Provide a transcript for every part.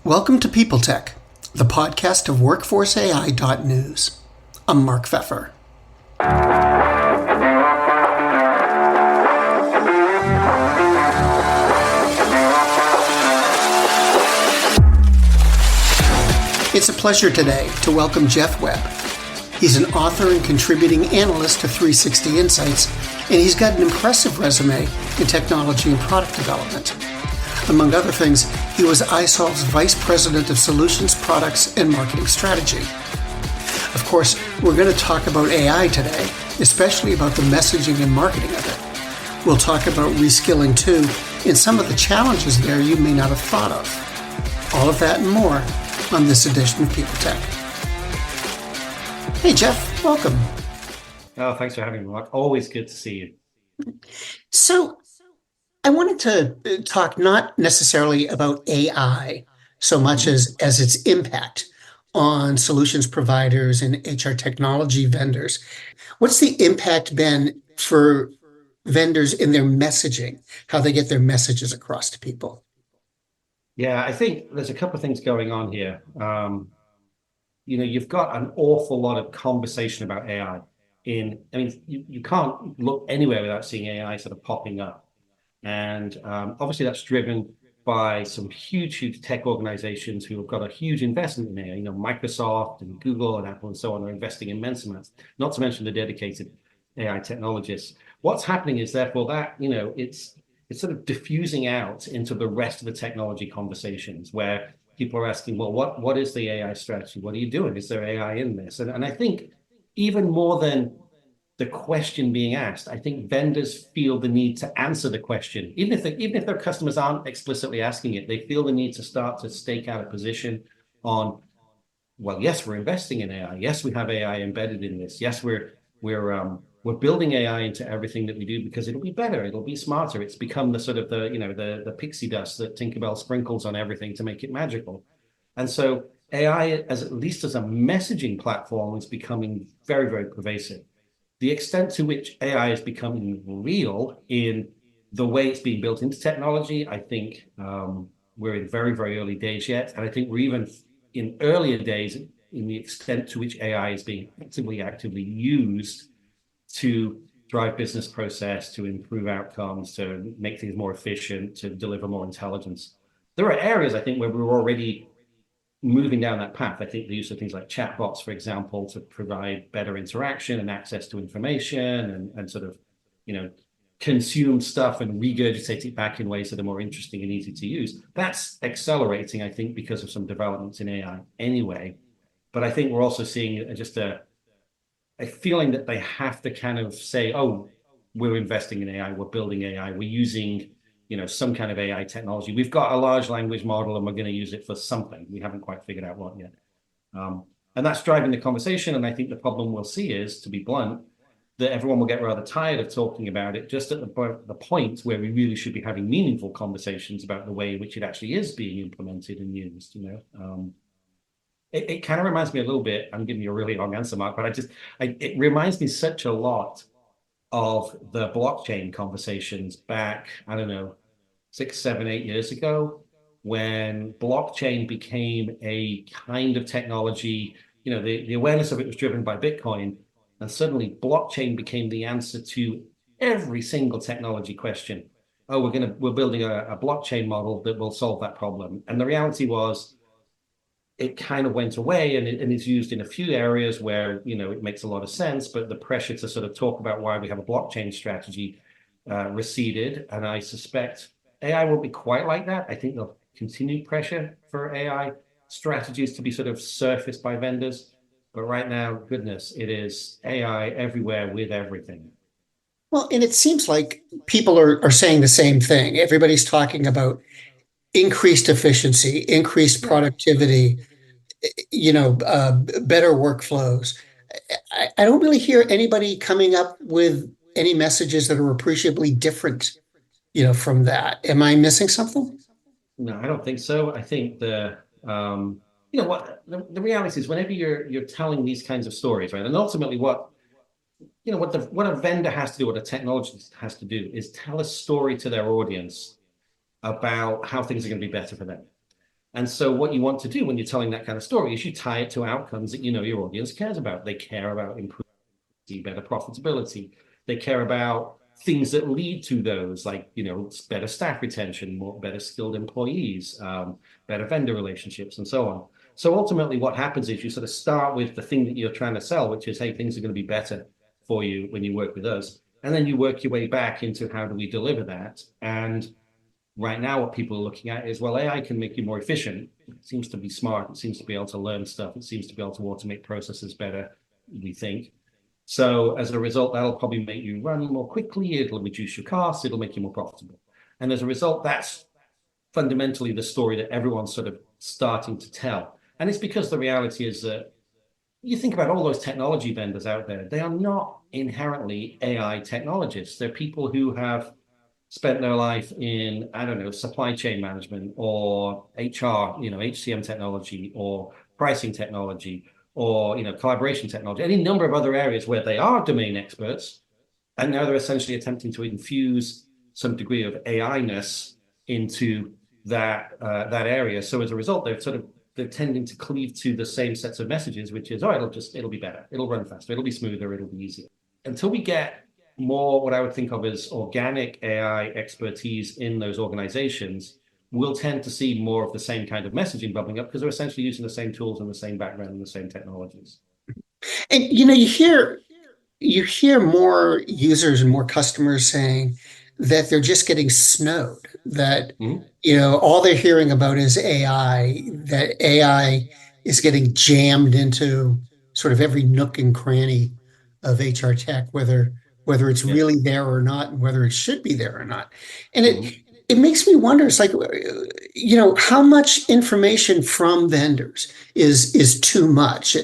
Welcome to PeopleTech, the podcast of WorkforceAI.news. I'm Mark Pfeffer. It's a pleasure today to welcome Geoff Webb. He's an author and contributing analyst to 360 Insights, and he's got an impressive resume in technology and product development. Among other things, he was iSolved's Vice President of Solutions, Products, and Marketing Strategy. Of course, we're going to talk about AI today, especially about the messaging and marketing of it. We'll talk about reskilling too, and some of the challenges there you may not have thought of. All of that and more on this edition of PeopleTech. Hey, Geoff, welcome. Oh, thanks for having me, Mark. Always good to see you. So, I wanted to talk not necessarily about AI so much as its impact on solutions providers and HR technology vendors. What's the impact been for vendors in their messaging, how they get their messages across to people? Yeah, I think there's a couple of things going on here. You've got an awful lot of conversation about AI. You can't look anywhere without seeing AI sort of popping up. And obviously that's driven by some huge tech organizations who have got a huge investment in AI. Microsoft and Google and Apple and so on are investing immense amounts, not to mention the dedicated AI technologists. What's happening is therefore that, it's sort of diffusing out into the rest of the technology conversations where people are asking, well, what is the AI strategy? What are you doing? Is there AI in this? And I think even more than the question being asked, I think vendors feel the need to answer the question. Even if their customers aren't explicitly asking it, they feel the need to start to stake out a position on, well, yes, we're investing in AI. Yes, we have AI embedded in this. Yes, we're building AI into everything that we do because it'll be better, it'll be smarter. It's become the sort of the pixie dust that Tinkerbell sprinkles on everything to make it magical. And so AI, at least as a messaging platform, is becoming very, very pervasive. The extent to which AI is becoming real in the way it's being built into technology, I think we're in very, very early days yet. And I think we're even in earlier days in the extent to which AI is being actively used to drive business process, to improve outcomes, to make things more efficient, to deliver more intelligence. There are areas, I think, where we're already moving down that path. I think the use of things like chatbots, for example, to provide better interaction and access to information and sort of, consume stuff and regurgitate it back in ways that are more interesting and easy to use. That's accelerating, I think, because of some developments in AI anyway. But I think we're also seeing just a feeling that they have to kind of say, oh, we're investing in AI, we're building AI, we're using some kind of AI technology. We've got a large language model and we're going to use it for something. We haven't quite figured out what yet. And that's driving the conversation. And I think the problem we'll see is, to be blunt, that everyone will get rather tired of talking about it just at the point where we really should be having meaningful conversations about the way in which it actually is being implemented and used. It kind of reminds me a little bit, I'm giving you a really long answer, Mark, but it reminds me such a lot of the blockchain conversations back, I don't know, 6, 7, 8 years ago, when blockchain became a kind of technology. The awareness of it was driven by Bitcoin, and suddenly blockchain became the answer to every single technology question. Oh, we're building a blockchain model that will solve that problem. And the reality was, it kind of went away and it's used in a few areas where, it makes a lot of sense, but the pressure to sort of talk about why we have a blockchain strategy receded. And I suspect AI won't be quite like that. I think there'll continue pressure for AI strategies to be sort of surfaced by vendors. But right now, goodness, it is AI everywhere with everything. Well, and it seems like people are saying the same thing. Everybody's talking about increased efficiency, increased productivity, better workflows. I don't really hear anybody coming up with any messages that are appreciably different, from that. Am I missing something? No, I don't think so. I think the reality is, whenever you're telling these kinds of stories, right, and ultimately what a vendor has to do, what a technologist has to do, is tell a story to their audience about how things are going to be better for them. And so what you want to do when you're telling that kind of story is you tie it to outcomes that you know your audience cares about. They care about improving better profitability. They care about things that lead to those, like, better staff retention, better skilled employees, better vendor relationships, and so on. So ultimately what happens is you sort of start with the thing that you're trying to sell, which is, hey, things are going to be better for you when you work with us. And then you work your way back into how do we deliver that. And right now, what people are looking at is, well, AI can make you more efficient. It seems to be smart. It seems to be able to learn stuff. It seems to be able to automate processes better, we think. So as a result, that'll probably make you run more quickly. It'll reduce your costs. It'll make you more profitable. And as a result, that's fundamentally the story that everyone's sort of starting to tell. And it's because the reality is that you think about all those technology vendors out there, they are not inherently AI technologists. They're people who have spent their life in, I don't know, supply chain management or HR, HCM technology or pricing technology or, collaboration technology, any number of other areas where they are domain experts. And now they're essentially attempting to infuse some degree of AI-ness into that area. So as a result, they're tending to cleave to the same sets of messages, which is, it'll be better, it'll run faster, it'll be smoother, it'll be easier. Until we get more what I would think of as organic AI expertise in those organizations, we'll tend to see more of the same kind of messaging bubbling up because they're essentially using the same tools and the same background and the same technologies. And you hear more users and more customers saying that they're just getting snowed, that all they're hearing about is AI, that AI is getting jammed into sort of every nook and cranny of HR tech, whether it's really there or not, and whether it should be there or not. And it makes me wonder, it's like, how much information from vendors is too much?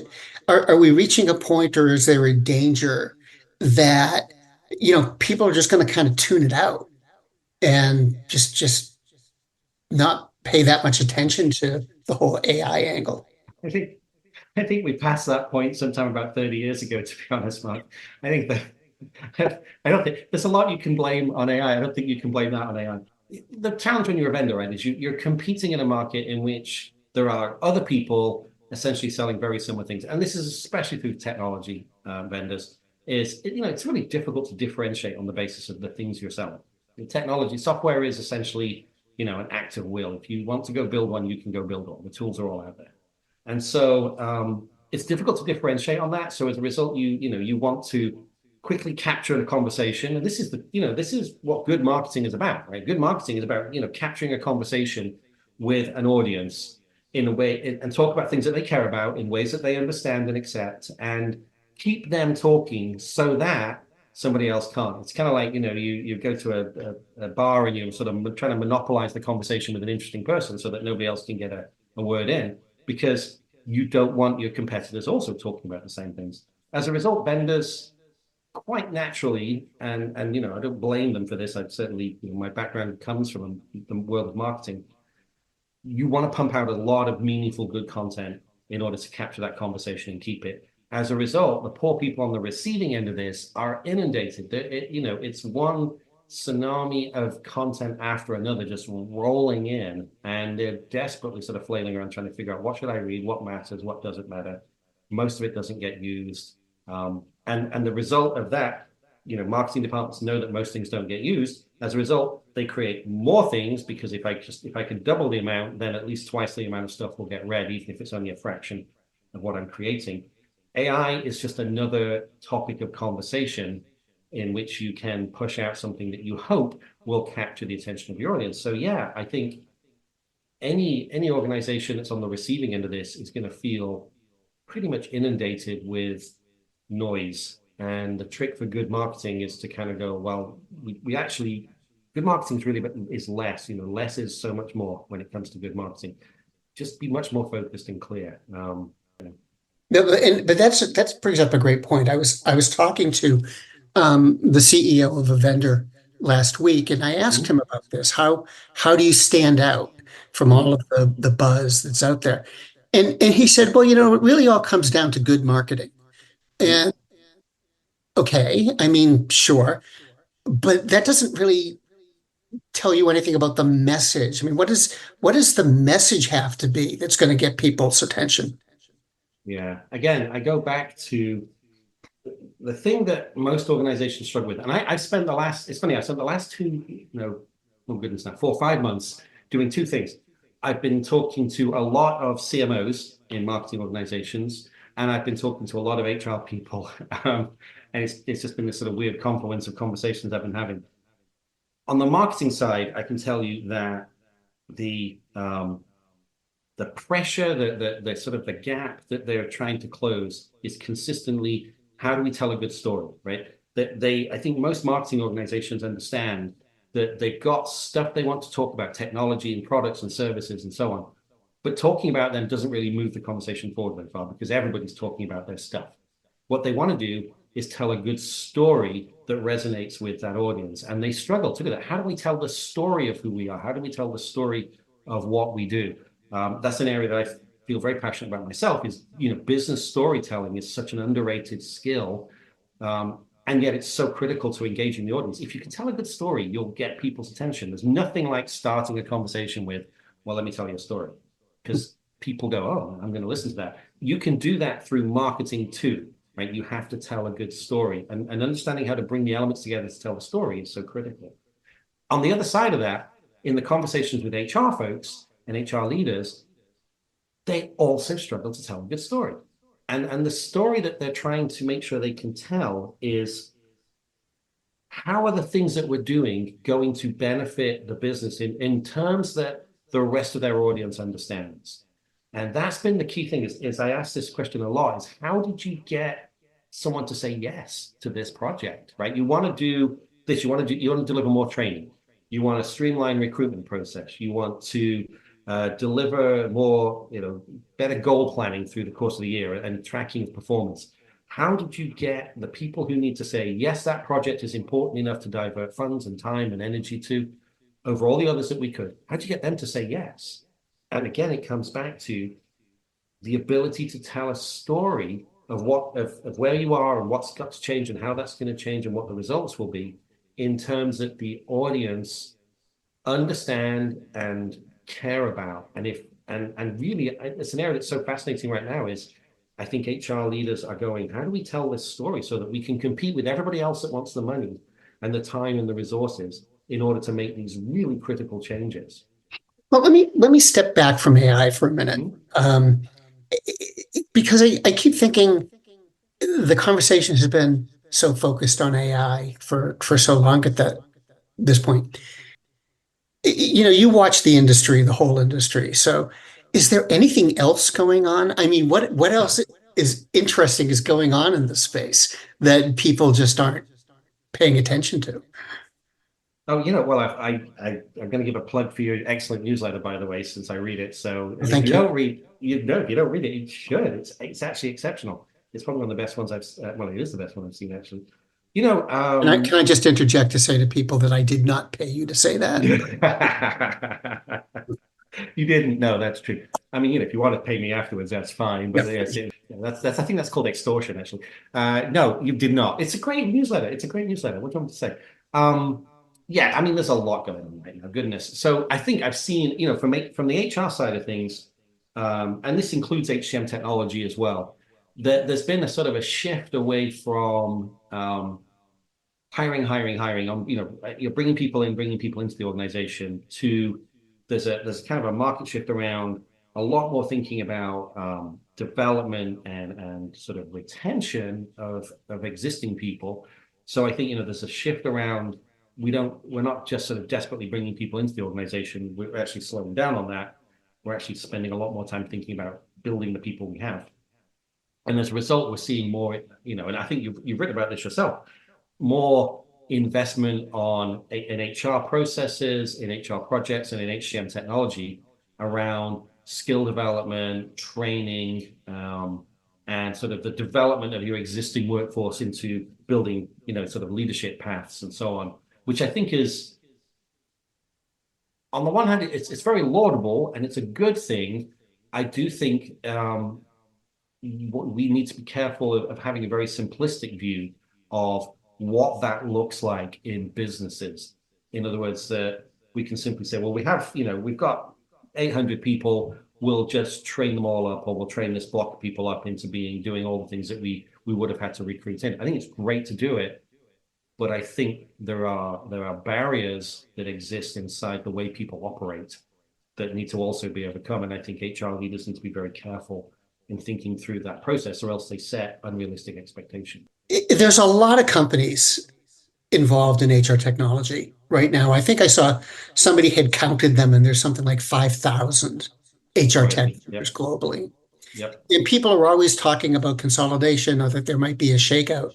Are we reaching a point, or is there a danger that, people are just going to kind of tune it out and just not pay that much attention to the whole AI angle? I think I think we passed that point sometime about 30 years ago, to be honest, Mark. I think that I don't think there's a lot you can blame on AI. I don't think you can blame that on AI. The challenge when you're a vendor, right, is you're competing in a market in which there are other people essentially selling very similar things. And this is especially through technology vendors, it's really difficult to differentiate on the basis of the things you're selling. The technology software is essentially, an act of will. If you want to go build one, you can go build one. The tools are all out there. And so it's difficult to differentiate on that. So as a result, you want to quickly capture a conversation. And this is what good marketing is about, right? Good marketing is about, capturing a conversation with an audience in a way and talk about things that they care about in ways that they understand and accept, and keep them talking so that somebody else can't. It's kind of like, you go to a bar and you're sort of trying to monopolize the conversation with an interesting person so that nobody else can get a word in, because you don't want your competitors also talking about the same things. As a result, vendors quite naturally, and I don't blame them for this. I'd certainly, my background comes from the world of marketing. You want to pump out a lot of meaningful, good content in order to capture that conversation and keep it. As a result, the poor people on the receiving end of this are inundated. It's one tsunami of content after another just rolling in, and they're desperately sort of flailing around trying to figure out, what should I read, what matters, what doesn't matter. Most of it doesn't get used, and the result of that, marketing departments know that most things don't get used. As a result, they create more things, because if I can double the amount, then at least twice the amount of stuff will get read, even if it's only a fraction of what I'm creating. AI is just another topic of conversation in which you can push out something that you hope will capture the attention of your audience. So yeah, I think any organization that's on the receiving end of this is going to feel pretty much inundated with noise. And the trick for good marketing is to kind of go, well, we actually, good marketing is really, is less. Less is so much more when it comes to good marketing. Just be much more focused and clear. No, but that brings up a great point. I was talking to the CEO of a vendor last week, and I asked him about this. How do you stand out from all of the buzz that's out there? And he said, well, it really all comes down to good marketing. And okay, I mean, sure, but that doesn't really tell you anything about the message? I mean, what does the message have to be that's going to get people's attention? Yeah. Again, I go back to the thing that most organizations struggle with. And I spent the last, it's funny, I spent the last oh goodness, now 4 or 5 months doing two things. I've been talking to a lot of CMOs in marketing organizations, and I've been talking to a lot of HR people. And it's just been this sort of weird confluence of conversations I've been having. On the marketing side, I can tell you that the the pressure, the sort of the gap that they're trying to close is consistently, how do we tell a good story, right? That I think most marketing organizations understand that they've got stuff they want to talk about, technology and products and services and so on. But talking about them doesn't really move the conversation forward very far because everybody's talking about their stuff. What they want to do is tell a good story that resonates with that audience. And they struggle to do that. How do we tell the story of who we are? How do we tell the story of what we do? That's an area that I feel very passionate about myself is, business storytelling is such an underrated skill. And yet it's so critical to engaging the audience. If you can tell a good story, you'll get people's attention. There's nothing like starting a conversation with, well, let me tell you a story. Because people go, oh, I'm going to listen to that. You can do that through marketing too, right? You have to tell a good story. And understanding how to bring the elements together to tell the story is so critical. On the other side of that, in the conversations with HR folks and HR leaders, they also struggle to tell a good story. And the story that they're trying to make sure they can tell is, how are the things that we're doing going to benefit the business in terms that the rest of their audience understands? And that's been the key thing is I ask this question a lot, is how did you get someone to say yes to this project, right? You want to do this, you want to deliver more training. You want to streamline recruitment process. You want to deliver more, better goal planning through the course of the year and tracking of performance. How did you get the people who need to say, yes, that project is important enough to divert funds and time and energy to, over all the others that we could? How did you get them to say yes? And again, it comes back to the ability to tell a story of where you are and what's got to change and how that's going to change and what the results will be, in terms that the audience understand and care about. And really, it's an area that's so fascinating right now is, I think HR leaders are going, how do we tell this story so that we can compete with everybody else that wants the money and the time and the resources in order to make these really critical changes? Well, let me step back from AI for a minute, um, because I keep thinking the conversation has been so focused on AI for so long at this point. You watch the industry, the whole industry. So, is there anything else going on? I mean, what else is interesting is going on in the space that people just aren't paying attention to? Oh, well, I'm going to give a plug for your excellent newsletter, by the way, since I read it. So, and if Thank you you. don't read, if you don't read it, you should. It's actually exceptional. It's probably one of the best ones well, it is the best one I've seen actually. You know, Can I just interject to say to people that I did not pay you to say that? You didn't. No, that's true. I mean, if you want to pay me afterwards, that's fine. But Yep. yes, that's I think that's called extortion, actually. No, you did not. It's a great newsletter. It's a great newsletter. What do you want me to say? Yeah, I mean, there's a lot going on right now. Goodness. So I think I've seen, from the HR side of things, and this includes HCM technology as well, that there's been a sort of a shift away from hiring on, you're bringing people into the organization to, there's kind of a market shift around a lot more thinking about development and sort of retention of existing people. So I think, there's a shift around, we're not just sort of desperately bringing people into the organization. We're actually slowing down on that. We're actually spending a lot more time thinking about building the people we have. And as a result, we're seeing more, and I think you've written about this yourself, more investment in HR processes, in HR projects, and in HCM technology around skill development, training, and sort of the development of your existing workforce into building, sort of leadership paths and so on, which I think is, on the one hand, it's very laudable and it's a good thing. I do think we need to be careful of having a very simplistic view of what that looks like in businesses. In other words, we can simply say, well, we've got 800 people. We'll just train them all up, or we'll train this block of people up into doing all the things that we would have had to recruit in. I think it's great to do it, but I think there are barriers that exist inside the way people operate that need to also be overcome. And I think HR leaders need to be very careful in thinking through that process, or else they set unrealistic expectations. There's a lot of companies involved in HR technology right now. I think I saw somebody had counted them, and there's something like 5,000 HR tech Right. vendors globally. Yep. And people are always talking about consolidation or that there might be a shakeout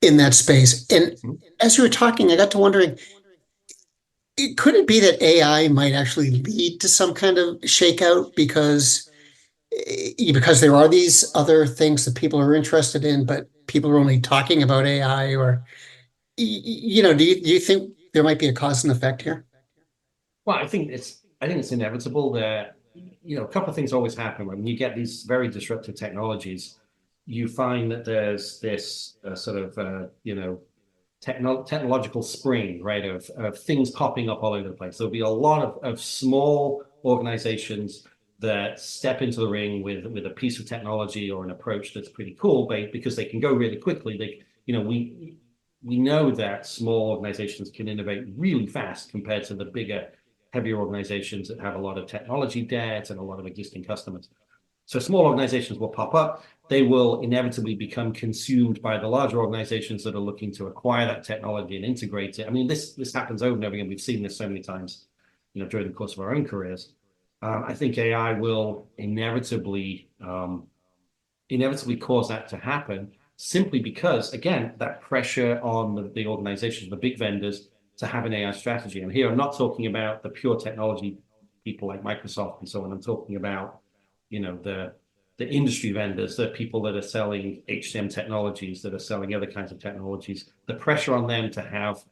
in that space. And as you were talking, I got to wondering, could it be that AI might actually lead to some kind of shakeout because there are these other things that people are interested in, but people are only talking about AI? Or do you think there might be a cause and effect here? Well, I think it's inevitable that, a couple of things always happen when you get these very disruptive technologies. You find that there's this sort of technological spring, right, of things popping up all over the place. There'll be a lot of small organizations that step into the ring with a piece of technology or an approach that's pretty cool, because they can go really quickly. We know that small organizations can innovate really fast compared to the bigger, heavier organizations that have a lot of technology debt and a lot of existing customers. So small organizations will pop up. They will inevitably become consumed by the larger organizations that are looking to acquire that technology and integrate it. I mean, this happens over and over again. We've seen this so many times, during the course of our own careers. I think AI will inevitably cause that to happen, simply because, again, that pressure on the organizations, the big vendors, to have an AI strategy. And here I'm not talking about the pure technology people like Microsoft and so on. I'm talking about, the industry vendors, the people that are selling HCM technologies, that are selling other kinds of technologies. The pressure on them to have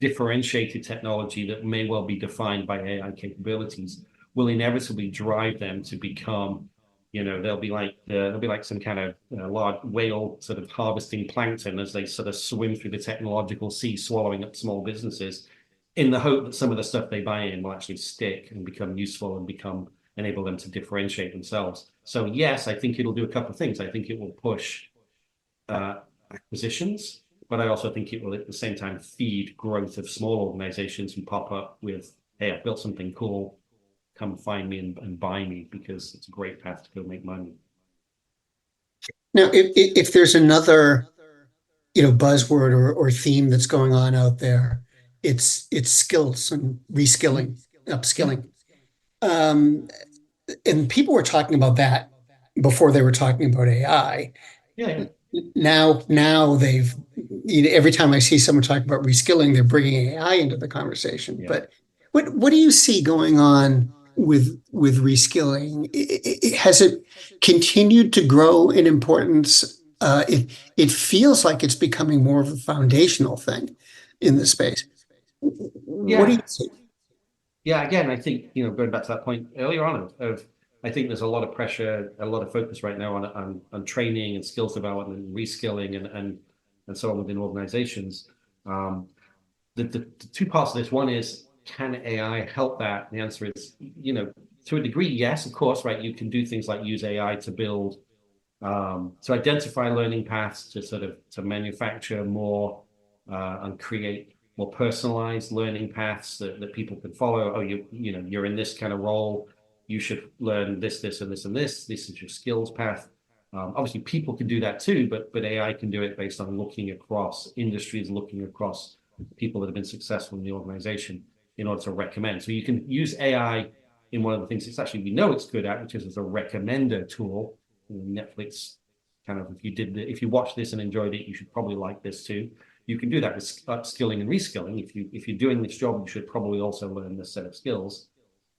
differentiated technology that may well be defined by AI capabilities will inevitably drive them to become, they'll be like some kind of large whale sort of harvesting plankton as they sort of swim through the technological sea, swallowing up small businesses, in the hope that some of the stuff they buy in will actually stick and become useful and enable them to differentiate themselves. So yes, I think it'll do a couple of things. I think it will push acquisitions, but I also think it will at the same time feed growth of small organizations who pop up with, hey, I've built something cool, come find me and buy me, because it's a great path to go make money. Now, if there's another, buzzword or theme that's going on out there, it's skills and reskilling, upskilling. And people were talking about that before they were talking about AI. Yeah. Now they've, every time I see someone talking about reskilling, they're bringing AI into the conversation. Yeah. But what do you see going on with reskilling? Has it continued to grow in importance? It feels like it's becoming more of a foundational thing in the space. What do you Yeah. see? Yeah, again, I think, going back to that point earlier on of I think there's a lot of pressure, a lot of focus right now on training and skills development and reskilling and so on within organizations. The two parts of this: one is, can AI help that? And the answer is, to a degree, yes, of course, right? You can do things like use AI to build, to identify learning paths, to manufacture more and create more personalized learning paths that people can follow. Oh, you're in this kind of role, you should learn this, and this, and this. This is your skills path. Obviously, people can do that too, but AI can do it based on looking across industries, looking across people that have been successful in the organization in order to recommend. So you can use AI in one of the things we know it's good at, which is as a recommender tool. Netflix kind of, if you watch this and enjoyed it, you should probably like this too. You can do that with upskilling and reskilling. If you're doing this job, you should probably also learn this set of skills.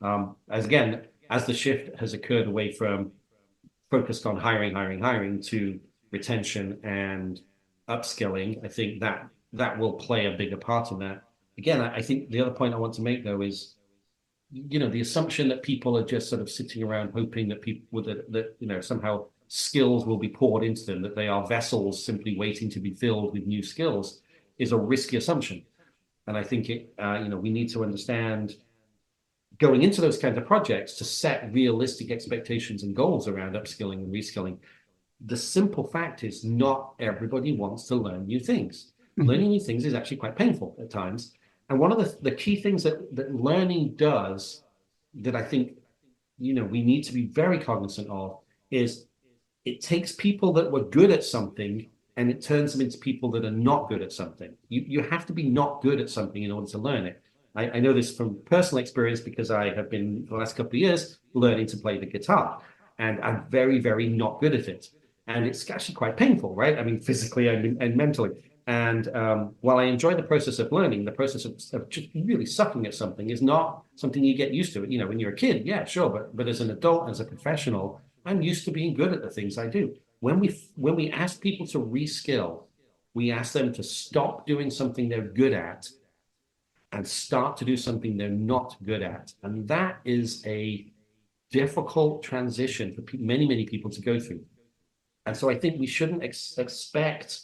As the shift has occurred away from focused on hiring to retention and upskilling, I think that will play a bigger part in that. Again, I think the other point I want to make, though, is, the assumption that people are just sort of sitting around hoping that people that somehow skills will be poured into them, that they are vessels simply waiting to be filled with new skills, is a risky assumption. And I think we need to understand going into those kinds of projects to set realistic expectations and goals around upskilling and reskilling. The simple fact is not everybody wants to learn new things. Mm-hmm. Learning new things is actually quite painful at times. And one of the key things that learning does that I think, we need to be very cognizant of is it takes people that were good at something and it turns them into people that are not good at something. You have to be not good at something in order to learn it. I know this from personal experience because I have been, for the last couple of years, learning to play the guitar. And I'm very, very not good at it. And it's actually quite painful, right? I mean, physically and mentally. And while I enjoy the process of learning, the process of just really sucking at something is not something you get used to. When you're a kid, yeah, sure. But as an adult, as a professional, I'm used to being good at the things I do. When we ask people to reskill, we ask them to stop doing something they're good at and start to do something they're not good at. And that is a difficult transition for many, many people to go through. And so I think we shouldn't expect,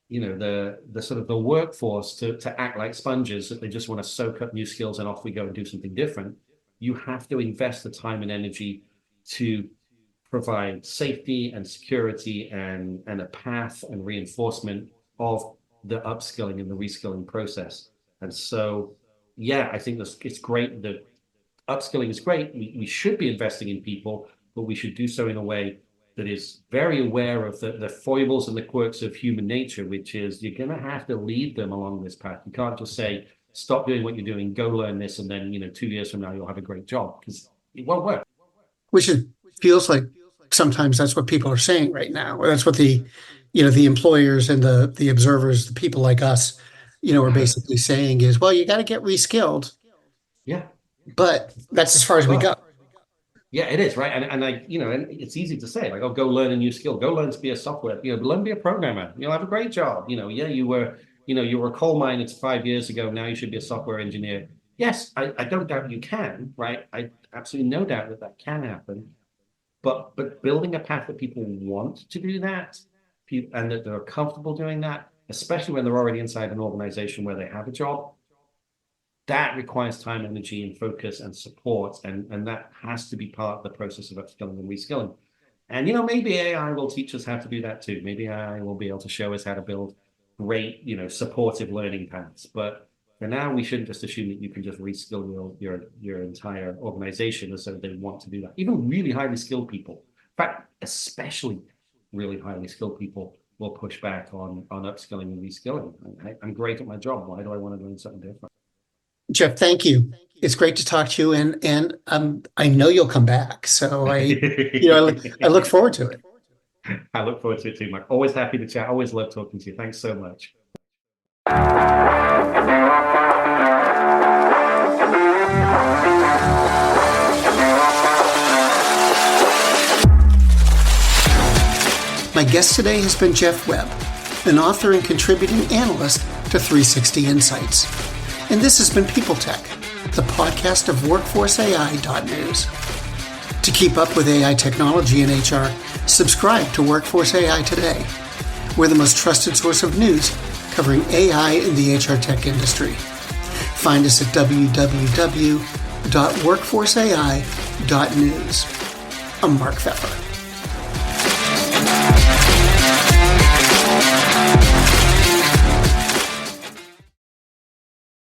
the sort of the workforce to act like sponges, that they just want to soak up new skills and off we go and do something different. You have to invest the time and energy to provide safety and security and a path and reinforcement of the upskilling and the reskilling process. And so, I think it's great that upskilling is great. We should be investing in people, but we should do so in a way that is very aware of the foibles and the quirks of human nature, which is you're going to have to lead them along this path. You can't just say, stop doing what you're doing, go learn this, and then, 2 years from now, you'll have a great job, because it won't work. Which feels like sometimes that's what people are saying right now. Or that's what the employers and the observers, the people like us, are basically saying is, well, you got to get reskilled. Yeah. But that's as far as we go. Yeah, it is, right. And and it's easy to say, like, oh, go learn a new skill, go learn to be a software, learn to be a programmer, you'll have a great job. You were a coal miner 5 years ago, now you should be a software engineer. Yes, I don't doubt you can, right? I absolutely no doubt that can happen. But building a path that people want to do that, and that they're comfortable doing that, especially when they're already inside an organization where they have a job, that requires time, energy, and focus and support, and that has to be part of the process of upskilling and reskilling. And maybe AI will teach us how to do that too. Maybe AI will be able to show us how to build great, supportive learning paths. But for now, we shouldn't just assume that you can just reskill your entire organization as though they want to do that. Even really highly skilled people, in fact, especially really highly skilled people, will push back on upskilling and reskilling. I'm great at my job. Why do I want to learn something different? Geoff, thank you. It's great to talk to you, and I know you'll come back. So I look forward to it. I look forward to it too, Mike. Always happy to chat. Always love talking to you. Thanks so much. My guest today has been Geoff Webb, an author and contributing analyst to 360 Insights. And this has been PeopleTech, the podcast of WorkforceAI.news. To keep up with AI technology and HR, subscribe to Workforce AI today. We're the most trusted source of news covering AI in the HR tech industry. Find us at www.workforceai.news. I'm Mark Pfeffer.